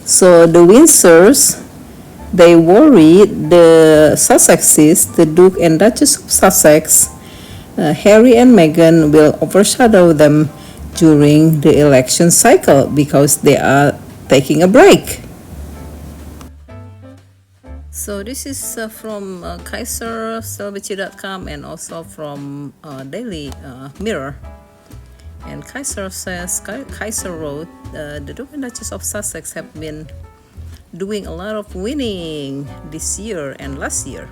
So the Windsors, they worried the Sussexes, the Duke and Duchess of Sussex, Harry and Meghan will overshadow them during the election cycle because they are taking a break. So this is from KaiserCelebrity.com and also from Daily Mirror. And Kaiser wrote, the Duke and Duchess of Sussex have been doing a lot of winning this year and last year.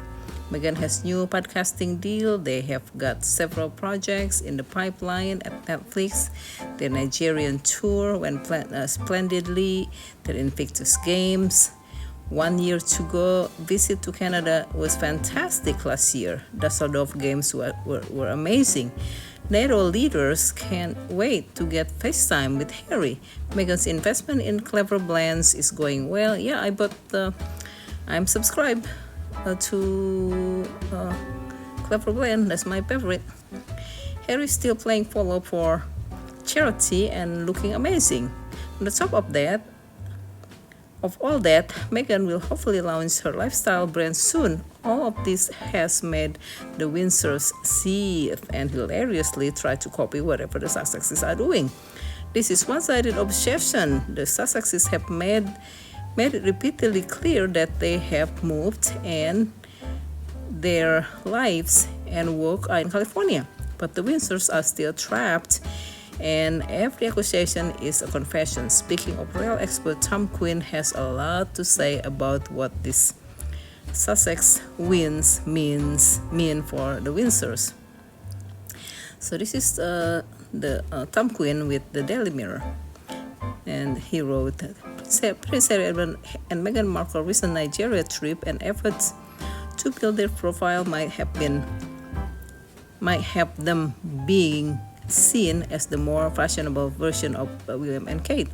Meghan has new podcasting deal. They have got several projects in the pipeline at Netflix. Their Nigerian tour went splendidly. Their Invictus Games. 1 year to go. Visit to Canada was fantastic last year. Dusseldorf Games were amazing. NATO leaders can't wait to get FaceTime with Harry. Meghan's investment in Clever Blends is going well. Yeah, I'm subscribed to Clever Blend. That's my favorite. Harry's still playing polo for charity and looking amazing. On the top of all that, Meghan will hopefully launch her lifestyle brand soon. All of this has made the Windsors seethe and hilariously try to copy whatever the Sussexes are doing. This is one-sided obsession. The Sussexes have made it repeatedly clear that they have moved and their lives and work are in California. But the Windsors are still trapped, and every accusation is a confession. Speaking of royal expert, Tom Quinn has a lot to say about what this Sussex wins mean for the Windsors. So this is the Tom Quinn with the Daily Mirror, and he wrote that Prince Harry and Meghan Markle's recent Nigeria trip and efforts to build their profile might have them being seen as the more fashionable version of William and Kate.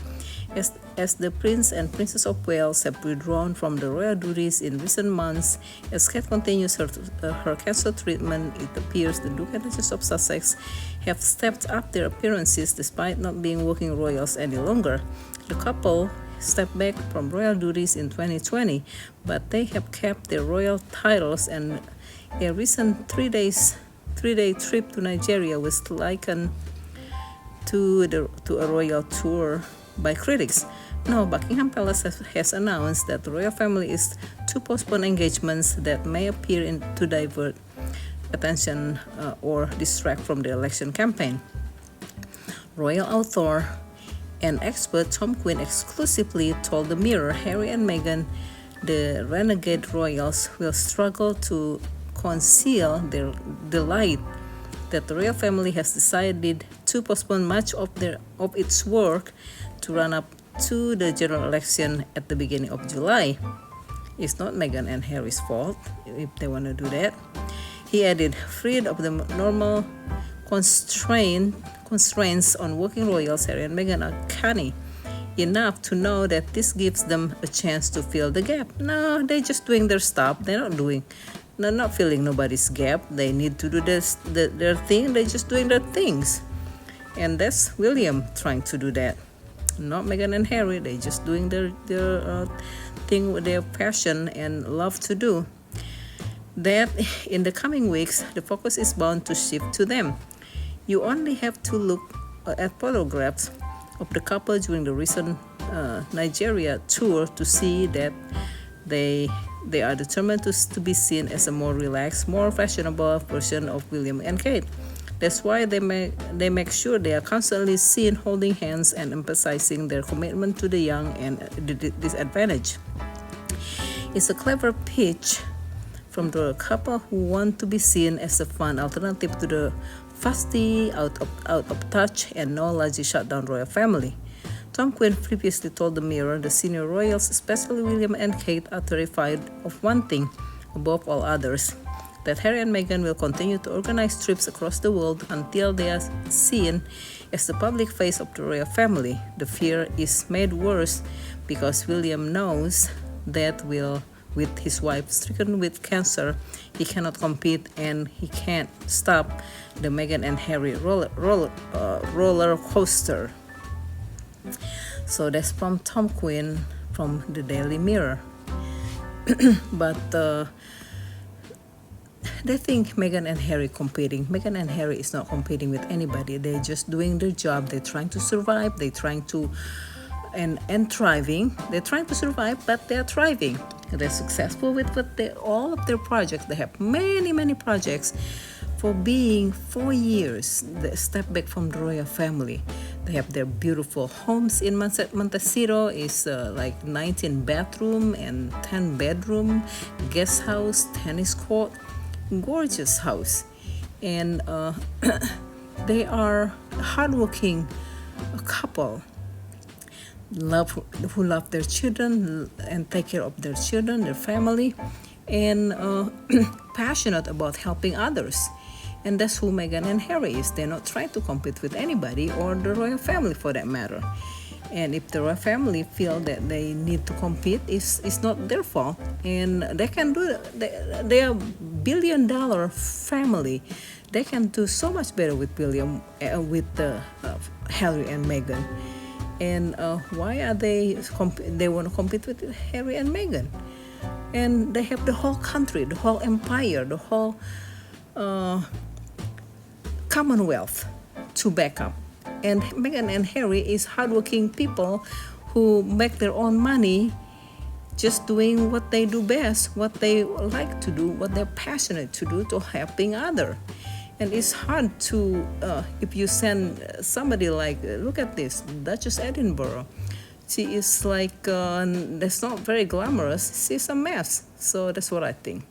As the Prince and Princess of Wales have withdrawn from the royal duties in recent months, as Kate continues her cancer treatment, it appears the Duke and Duchess of Sussex have stepped up their appearances despite not being working royals any longer. The couple stepped back from royal duties in 2020, but they have kept their royal titles, and a recent three-day trip to Nigeria was likened to a royal tour by critics. Now, Buckingham Palace has announced that the royal family is to postpone engagements that may appear to divert attention or distract from the election campaign. Royal author and expert Tom Quinn exclusively told the Mirror Harry and Meghan, the renegade royals, will struggle to conceal their delight that the royal family has decided to postpone much of its work to run up to the general election at the beginning of July. It's not Meghan and Harry's fault if they want to do that. He added, freed of the normal constraints on working royals, Harry and Meghan are canny enough to know that this gives them a chance to fill the gap. No, they're just doing their stuff. They're not filling nobody's gap. They need to do their thing. They're just doing their things. And that's William trying to do that. Not Meghan and Harry. They're just doing their thing with their passion and love to do. That in the coming weeks, the focus is bound to shift to them. You only have to look at photographs of the couple during the recent Nigeria tour to see that they are determined to be seen as a more relaxed, more fashionable version of William and Kate. That's why they make sure they are constantly seen holding hands and emphasizing their commitment to the young and the disadvantaged. It's a clever pitch from the couple who want to be seen as a fun alternative to the fusty, out of touch, and knowledge shutdown royal family. Tom Quinn previously told the Mirror the senior royals, especially William and Kate, are terrified of one thing above all others, that Harry and Meghan will continue to organize trips across the world until they are seen as the public face of the royal family. The fear is made worse because William knows that with his wife stricken with cancer, he cannot compete and he can't stop the Meghan and Harry roller coaster. So that's from Tom Quinn from the Daily Mirror. But they think Meghan and Harry competing. Meghan and Harry is not competing with anybody. They're just doing their job. They're trying to survive. They're trying to and thriving. They're trying to survive, but they're thriving. They're successful with all of their projects. They have many projects. For being 4 years, they step back from the royal family. They have their beautiful homes in Montecito. Is like 19 bathroom and 10 bedroom, guest house, tennis court, gorgeous house. And they are a hardworking couple. Who love their children and take care of their children, their family, and passionate about helping others. And that's who Meghan and Harry is. They're not trying to compete with anybody or the royal family for that matter. And if the royal family feel that they need to compete, it's not their fault. And they can do it. They are billion-dollar family. They can do so much better with Harry and Meghan. And why are they want to compete with Harry and Meghan? And they have the whole country, the whole empire, the whole Commonwealth to back up. And Meghan and Harry is hardworking people who make their own money just doing what they do best, what they like to do, what they're passionate to do, to helping others. And it's hard to, if you send somebody like, look at this, Duchess Edinburgh. She is like, that's not very glamorous. She's a mess. So that's what I think.